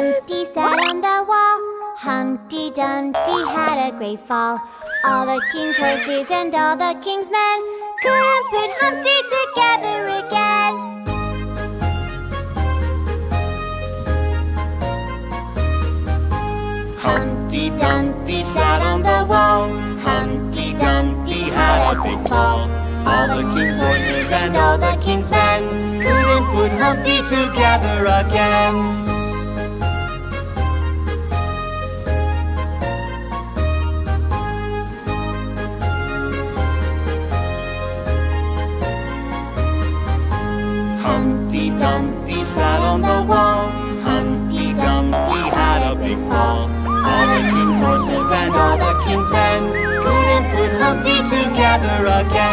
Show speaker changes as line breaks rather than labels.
Dumpty sat on the wall. Humpty Dumpty had a great fall. All the king's horses and all the king's men couldn't put Humpty together again. Humpty Dumpty sat on the wall. Humpty Dumpty had a big fall. All the king's horses and all the king's men couldn't put Humpty together again. Humpty Dumpty sat on the wall. Humpty Dumpty had a big fall. All the king's horses and all the king's men couldn't put Humpty together again.